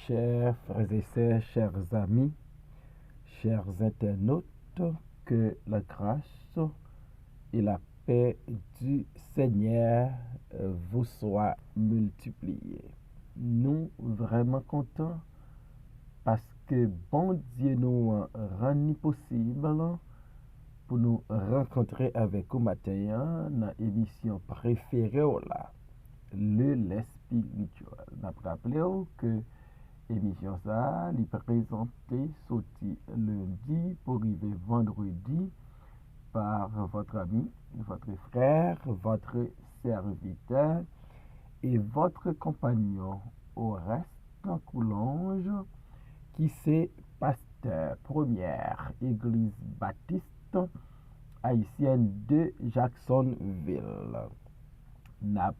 Chers frères et sœurs, chers amis, chers internautes, que la grâce et la paix du Seigneur vous soient multipliées. Nous vraiment contents parce que bon Dieu nous rend possible pour nous rencontrer avec vous matin dans l'émission préférée là, le lait spirituel. Nous rappelons que émission ça, est présentée sorti lundi pour arriver vendredi par votre ami, votre frère, votre serviteur et votre compagnon au reste en Coulanges qui c'est pasteur première église baptiste haïtienne de Jacksonville. N'a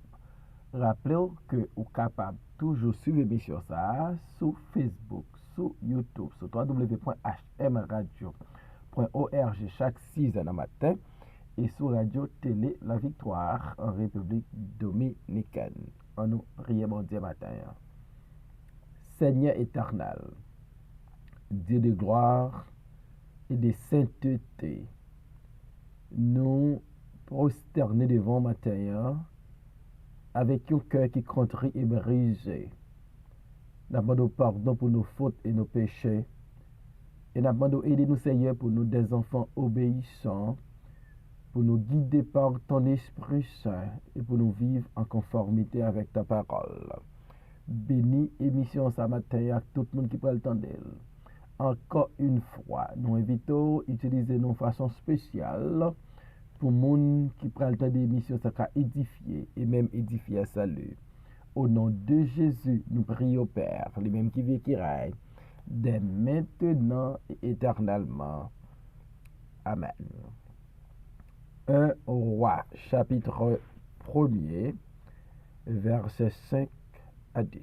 rappelez-vous que vous êtes capable toujours suivre l'émission ça sur Facebook, sur YouTube, sur www.hmradio.org chaque 6h du matin et sur Radio Télé La Victoire en République Dominicaine. On nous prie bon Dieu matin. Seigneur éternel, Dieu de gloire et de sainteté, nous prosternés devant matin avec un cœur qui contrit et brisé. Nous demandons pardon pour nos fautes et nos péchés. Et nous demandons aider-nous, Seigneur, pour nous des enfants obéissants, pour nous guider par ton Esprit Saint et pour nous vivre en conformité avec ta parole. Bénis émission ce matin à tout le monde qui peut l'entendre. Encore une fois, nous invitons à utiliser nos façons spéciales pour les gens qui prennent le temps d'émission, ça va édifier et même édifier à salut. Au nom de Jésus, nous prions Père, les mêmes qui vivent qui règnent, dès maintenant et éternellement. Amen. 1 Roi, chapitre 1er, versets 5 à 10.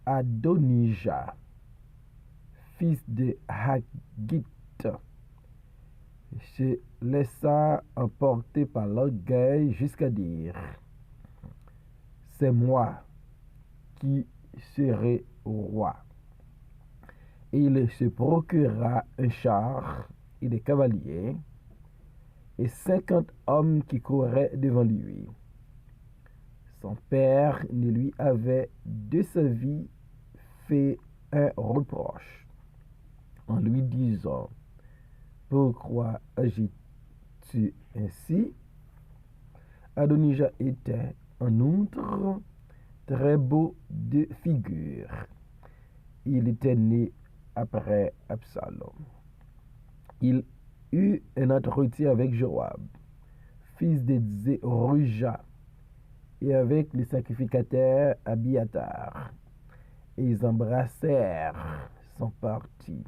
Adonijah, fils de Haggith, se laissa emporter par l'orgueil jusqu'à dire: c'est moi qui serai roi. Et il se procura un char et des cavaliers et 50 hommes qui couraient devant lui. Son père ne lui avait de sa vie fait un reproche en lui disant: pourquoi agis-tu ainsi? Adonijah était en outre très beau de figure. Il était né après Absalom. Il eut un entretien avec Joab, fils de Zéruja, et avec le sacrificateur Abiatar. Et ils embrassèrent son parti.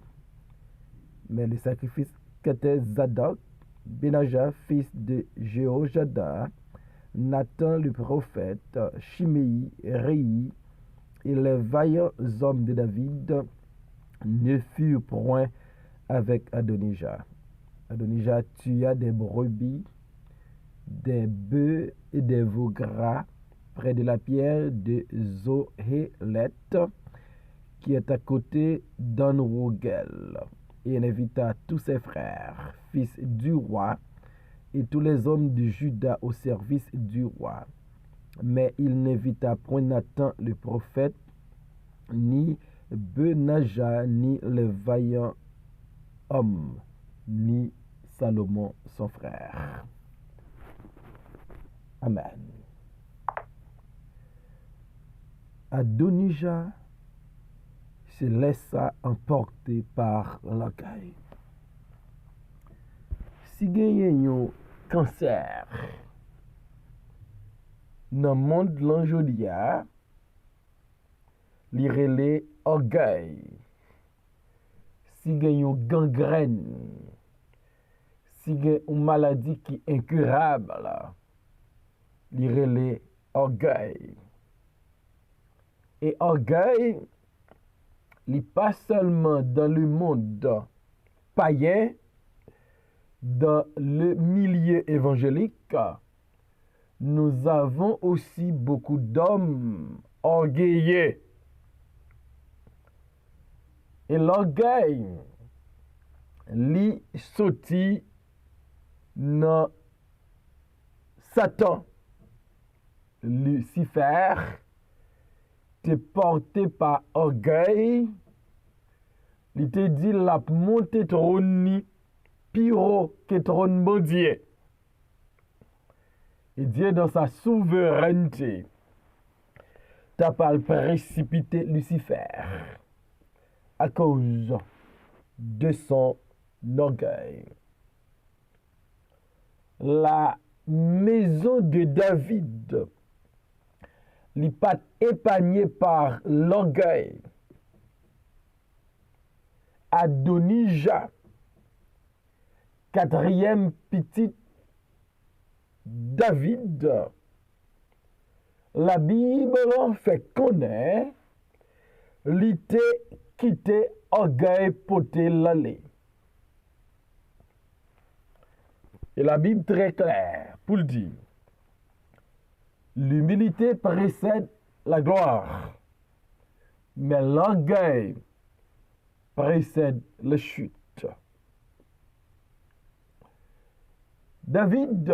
Mais le sacrificateur Zadok, Benaja, fils de Jéhojada, Nathan le prophète, Shimei, Réi et les vaillants hommes de David ne furent point avec Adonijah. Adonijah tua des brebis, des bœufs et des veaux gras près de la pierre de Zohélet qui est à côté d'An-Rogel. Et il invita tous ses frères, fils du roi, et tous les hommes de Juda au service du roi. Mais il n'invita point Nathan le prophète, ni Benaja, ni les vaillants hommes, ni Salomon son frère. Amen. Adonijah se laissa emporter par l'orgueil. Si gagne un cancer dans le monde l'anjodia, li relè orgueil. Si gagne une gangrène, si gagne une maladie qui est incurable, li relè orgueil. Et orgueil, li pas seulement dans le monde païen, dans le milieu évangélique, nous avons aussi beaucoup d'hommes orgueilleux Et l'orgueil li sorti dans Satan. Lucifer te porté par orgueil. Il te dit la monte trône ni piro que trône bon Dieu. Et Dieu dans sa souveraineté t'a pas précipité Lucifer à cause de son orgueil. La maison de David n'est pas épargnée par l'orgueil. Adonijah, quatrième petit David, la Bible fait connaître l'été quitté orgueil poté l'aller. Et la Bible très claire pour le dire. L'humilité précède la gloire, mais l'orgueil précède la chute. David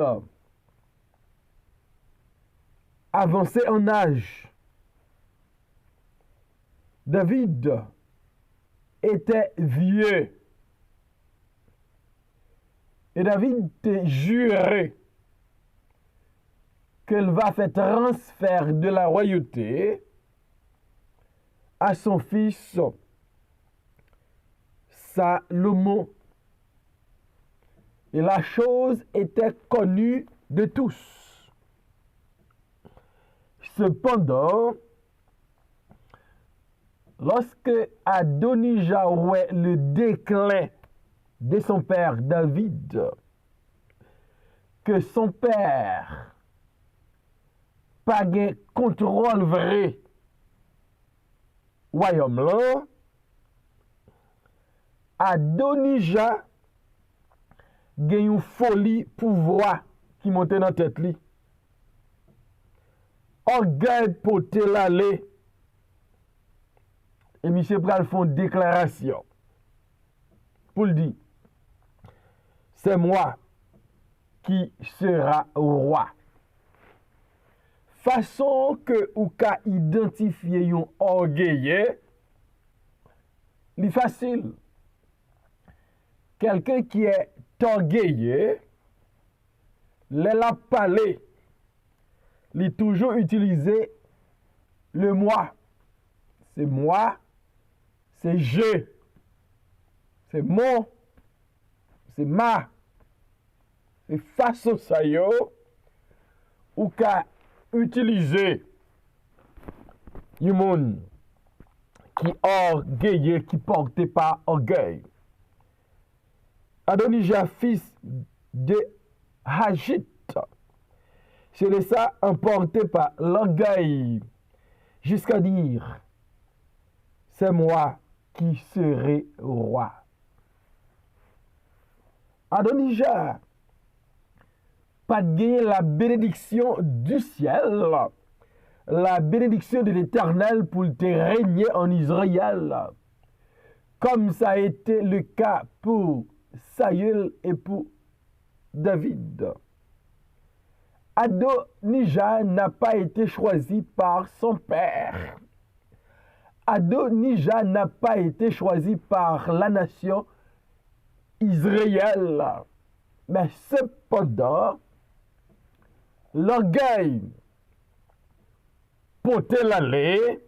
avançait en âge. David était vieux. Et David te juré qu'elle va faire transfert de la royauté à son fils Salomon. Et la chose était connue de tous. Cependant, lorsque Adonijah voit le déclin de son père David, que son père pas de contrôle vrai royaume là, Adonijah gagne une folie pouvoir qui monte dans tête li. Orgueil poté l'aller. Et monsieur pral font déclaration pour le dire, c'est moi qui sera roi. Façon que ou ka identifier yon orgueilleux, li facile. Quelqu'un qui est orgueilleux, l'a parlé, li toujours utiliser le moi. C'est moi, c'est je, c'est mon, c'est ma. C'est façon ça yo, ou ka utiliser yon monde qui orgueilleux, qui porté par orgueil. Adonijah, fils de Hagit, c'est ça emporté par l'orgueil, jusqu'à dire, c'est moi qui serai roi. Adonijah pas gagner la bénédiction du ciel, la bénédiction de l'Éternel pour te régner en Israël, comme ça a été le cas pour Saül et pour David. Adonijah n'a pas été choisi par son père. Adonijah n'a pas été choisi par la nation Israël. Mais cependant, l'orgueil poté l'aller,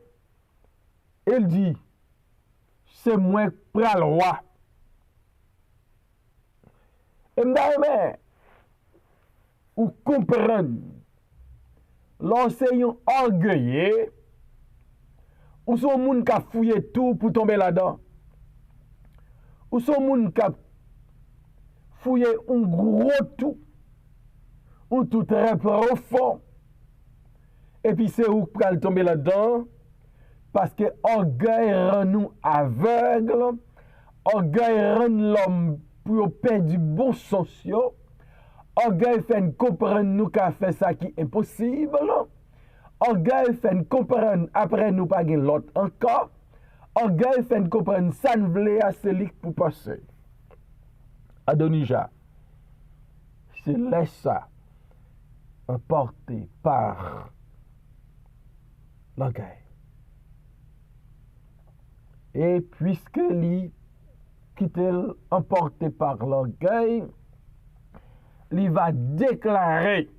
il dit, c'est moi pral roi. Et m'dame, ou comprendre, l'enseignant orgueilleux, ou son moun ka fouillé tout pour tomber là-dedans, ou son moun ka fouillé un gros tout, ou tout très profond, et puis c'est où pral tomber là-dedans, parce que orgueil rend nous aveugles, orgueil rend l'homme pour perdre du bon sens, orgueil fait nous comprendre nous qu'a fait ça qui est impossible, orgueil fait nous comprendre après nous pas l'autre encore, Orgueil fait comprendre ça ne voulait assez lik pour passer. Adonija, se laisse emporter par l'orgueil. Et puisque lui quitte emporté par l'orgueil, il va déclarer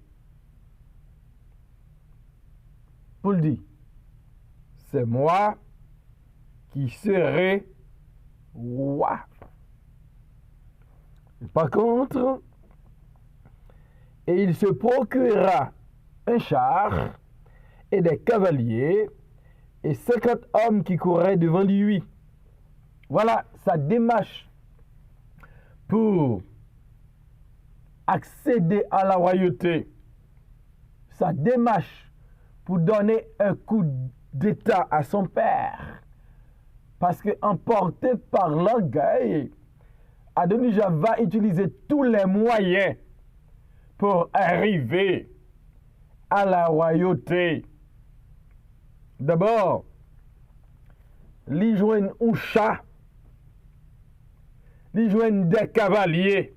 pour le dire, c'est moi qui serai roi. Par contre, et il se procurera un char et des cavaliers et 50 hommes qui couraient devant lui. Voilà sa démarche pour accéder à la royauté. Sa démarche pour donner un coup d'état à son père. Parce que emporté par l'orgueil, Adonija va utiliser tous les moyens pour arriver à la royauté. D'abord, il joint un chat, il joint des cavaliers,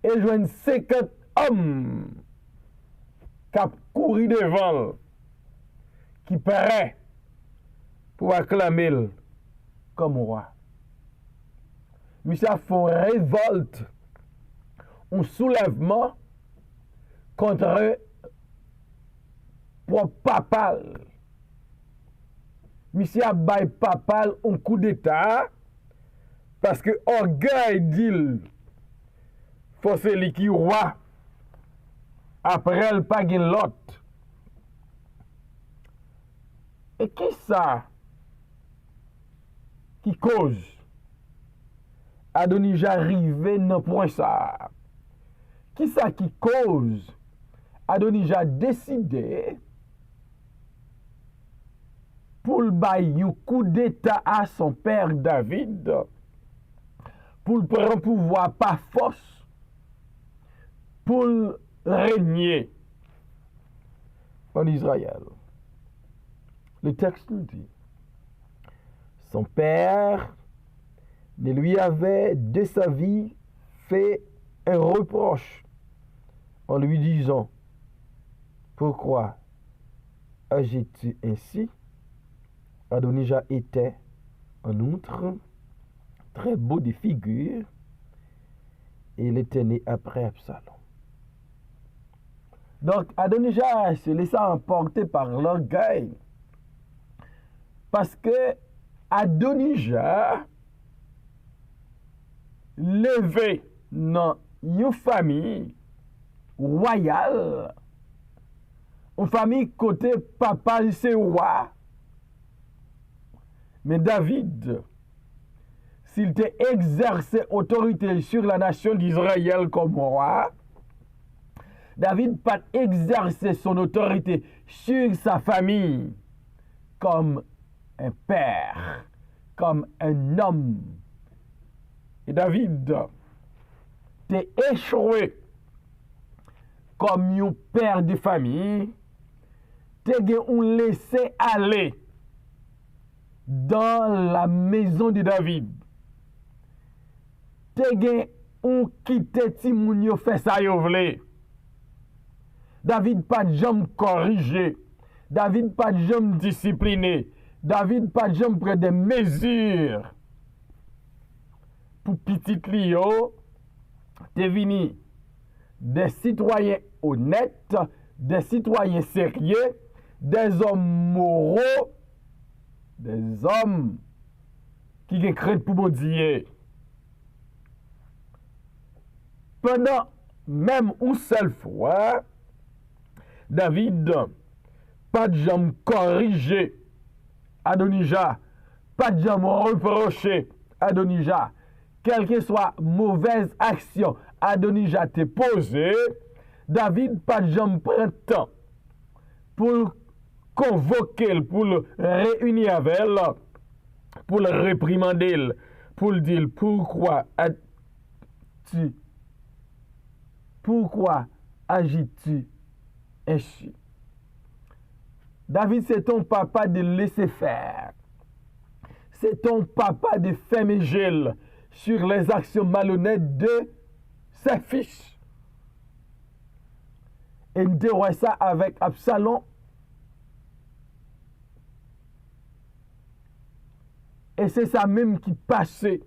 et il joint 50 hommes qui ont couru devant, qui paraît pour acclamer comme roi. Monsieur a fait une révolte, un soulèvement contre pour papal. Monsieur a bail papal un coup d'état parce que orgueil dit faut c'est lui qui roi après le pas gen l'autre. Et qui ça qui cause Adonija arrivé dans point ça? Qui ça qui cause Adonija décidé pour le bailler un coup d'état à son père David pour le prendre pouvoir par force pour régner en Israël. Le texte nous dit, son père ne lui avait de sa vie fait un reproche en lui disant, pourquoi agis-tu ainsi? Adonija était en outre très beau de figure et il était né après Absalom. Donc Adonija se laissa emporter par l'orgueil parce que Adonija levé dans une famille royale, une famille côté papa c'est roi. Mais David, s'il t'a exercé autorité sur la nation d'Israël comme roi, David pas exercé son autorité sur sa famille comme un père, comme un homme. Et David t'a échoué comme un père de famille, t'a laissé aller dans la maison de David. Te gen on kite ti moun yo fait ça yo vle. David pas jam corrigé. David pas jam discipliné. David pas jam prend des mesures pour petit li yo te vini des citoyens honnêtes, des citoyens sérieux, des hommes moraux, des hommes qui ont crainte pour bon Dieu. Pendant même une seule fois, David pas de jambes corrigé Adonija, pas de jambes reproché Adonija, quelle que soit mauvaise action Adonija t'est posé, David pas de jambes prend temps pour convoquer, pour le réunir avec elle, pour le réprimander, pour le dire pourquoi agis-tu ainsi? David, c'est ton papa de laisser faire. c'est ton papa de fermer gel sur les actions malhonnêtes de ses fils. Et nous devons ça avec Absalom. Et c'est ça même qui passait.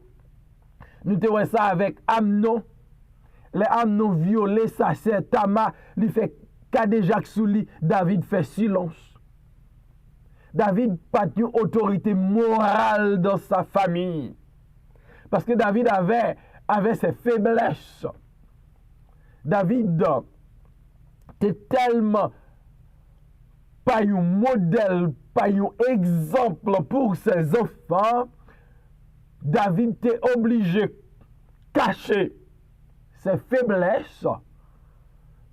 Nous devons ça avec Amnon. Les Amnon violé sa sœur Tamar, lui fait Kadejak sous lui, David fait silence. David pas une autorité morale dans sa famille. Parce que David avait ses faiblesses. David était tellement pas un modèle, pas un exemple pour ses enfants. David était obligé de cacher ses faiblesses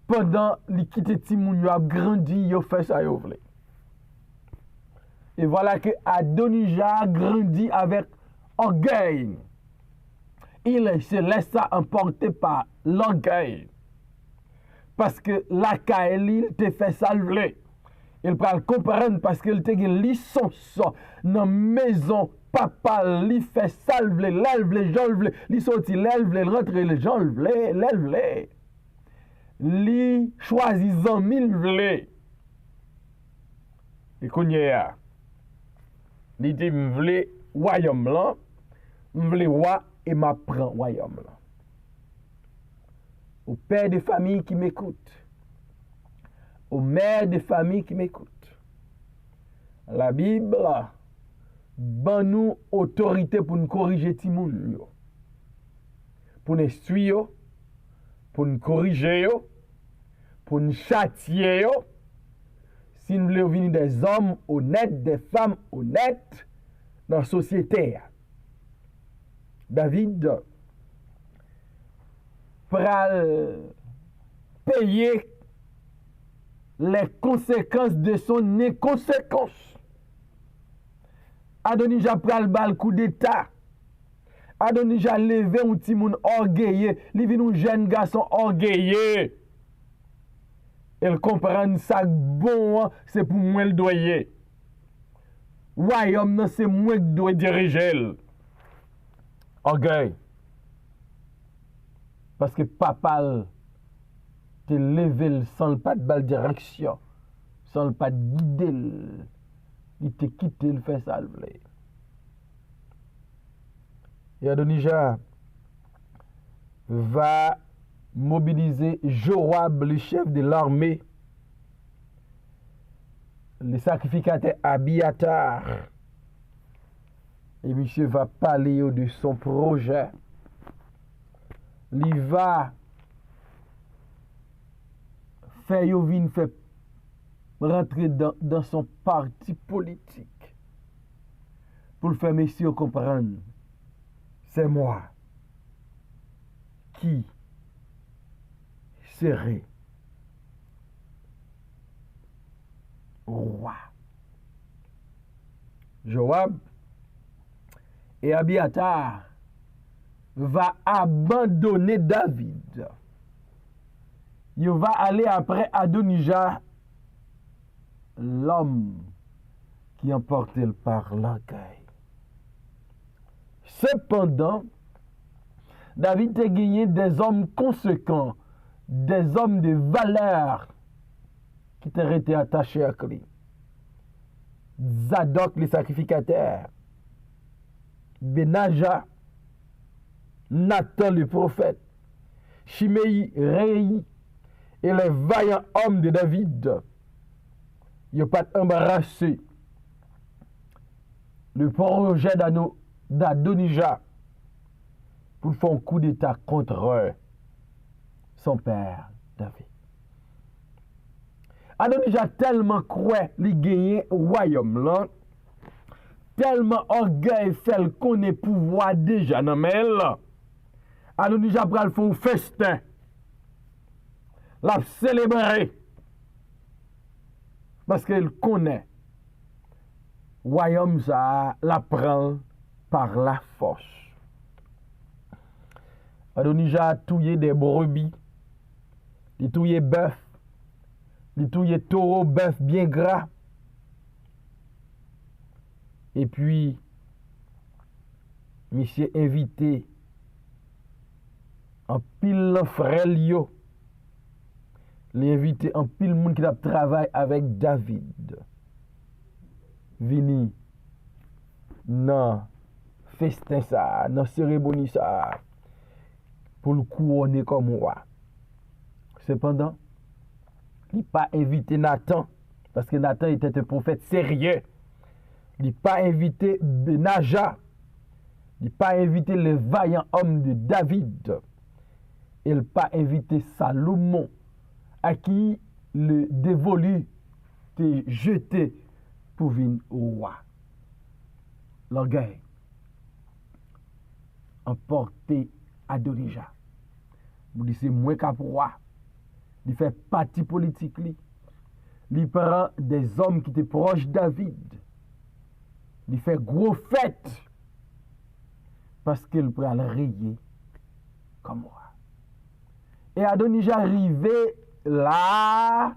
pendant qu'il quittait Timoun, il a grandi, il a fait ça, il a voulu. Et voilà que Adonijah grandit avec orgueil. Il se laissa emporter par l'orgueil. Parce que la Kaeli, il te fait salver. Il peut le comprendre parce qu'il te une licence dans la maison. Papa, il fait salver, l'élève, j'enlève, il sortit, l'élève, il rentre, j'enlève, l'élève. Il choisit 100 000 vlé. Et qu'on y est, il dit, m'vle royaume là, m'vle roi et m'apprend royaume là. Au père de famille qui m'écoute, aux mères de famille qui m'écoute, la Bible, ban nous autorité pour nous corriger Timoun, pour nous instruire, pour nous corriger, pour nous châtier. Si nous voulons venir des hommes honnêtes, des femmes honnêtes dans la société. David pral payer les conséquences de son inconséquence. Adonijah pral bal coup d'état. Adonijah levé un petit moun orgueilleux, li vin un jeune garçon orgueilleux. Elle comprend ça bon, c'est pour moi le doyer. Royaume, c'est moi qui dois diriger. Orgueil. Parce que papa te levé sans le pas de balle direction, sans le pas de guider. Il te quitté, il fait ça. Et Adonijah va mobiliser Joab, le chef de l'armée, le sacrificateur Abiatar. Et monsieur va parler de son projet. Il va faire rentrer dans son parti politique pour le faire messieurs comprendre. C'est moi qui serai roi. Joab et Abiatar va abandonner David. Il va aller après Adonijah, l'homme qui emportait par l'orgueil. Cependant, David a gagné des hommes conséquents, des hommes de valeur qui t'ont été attachés à lui. Zadok le sacrificateur, Benaja, Nathan le prophète, Shimei, Réi et les vaillants hommes de David. Ils n'ont pas embarrassé le projet d'Adonijah pour faire un coup d'état contre son père David. Adonijah tellement croit li gagner royaume là, tellement orgueil fait le connaît pouvoir déjà dans mel. Adonijah pral faire un festin. La célébrer parce qu'il connaît royaume ça la prend par la force. Adonijah a tué des brebis, il a tué bœuf, il a tué taureau, bœuf bien gras. Et puis, monsieur invité en pile frère yo. L'invité en pile monde qui a travaillé avec David. Vini nan festin ça, nan cérémonie ça pour le couronner comme roi. Cependant, il n'a pas invité Nathan parce que Nathan était un prophète sérieux. Il n'a pas invité Benaja. Il n'a pas invité le vaillant homme de David. Il n'a pas invité Salomon à qui le dévolu était jeté pour venir au roi. L'orgueil emporté Adonija. Vous dites c'est moins qu'à roi. Il fait parti politique. Il prend des hommes qui étaient proches de David. Il fait gros fête parce qu'il peut le rayer comme roi. Et Adonija arrivé là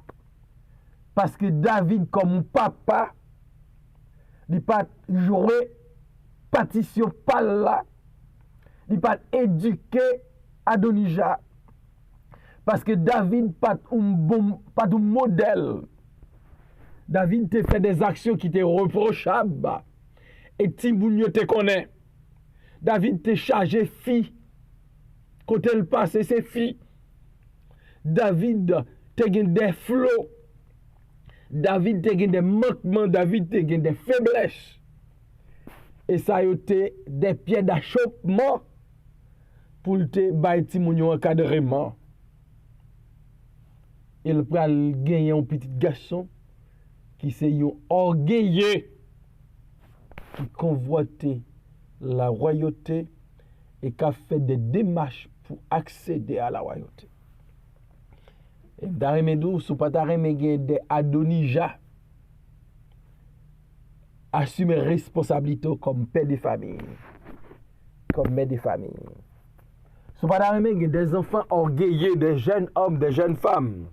parce que David comme papa il pas joué partition pas là, il pas éduqué Adonija parce que David pas un modèle. David te fait des actions qui étaient reprochables et Timounio te connaît. David te chargé fille côté le passé c'est fille. David te gagne des flots. David te gagne des manquements, David te gagne des faiblesses. Et ça a été des pieds d'achoppement pour te bailler Timounio encadrement. Il peut gagner un petit garçon qui c'est un orgueilleux qui convoitait la royauté et qui a fait des démarches pour accéder à la royauté. Et Darimedou, sous pas Darimedou de Adonija, assumer responsabilité comme père de famille, comme mère de famille. Sous pas Darimedou des enfants orgueilleux, des jeunes hommes, des jeunes femmes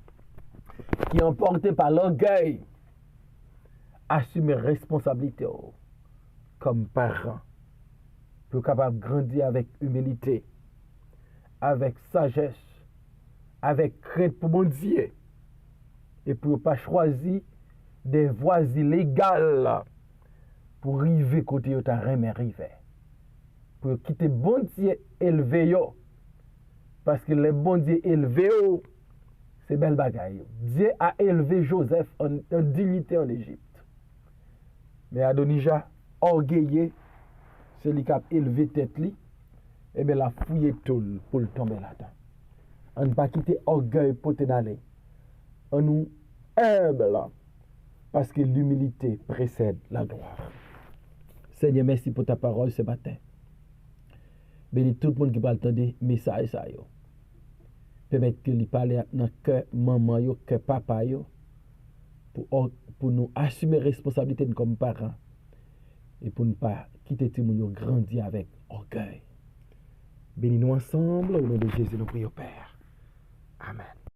qui emportés par l'orgueil, assumer responsabilité comme parents pour capable grandir avec humilité, avec sagesse, avec crainte pour mon Dieu et pour ne pas choisir des voies illégales pour arriver côté où tu as arrivé. Pour quitter bon Dieu élevé parce que le bon Dieu élevé c'est belle bagaille. Dieu a élevé Joseph en dignité en Égypte. Mais Adonija, orgueilleux, celui qui a élevé tête li, et bien la fouille tout pour le tomber là-dedans. On ne pas quitter orgueil pour te d'aller. On nous humble parce que l'humilité précède la gloire. Seigneur, merci pour ta parole ce matin. Bénis tout le monde qui va entendre message ça yo. Permettre que lui parle dans le cœur maman yo, cœur papa yo pour nous assumer responsabilité comme parents et pour ne pas quitter tout le monde grandir avec orgueil. Bénis-nous ensemble au nom de Jésus, nous prions Père. Amen.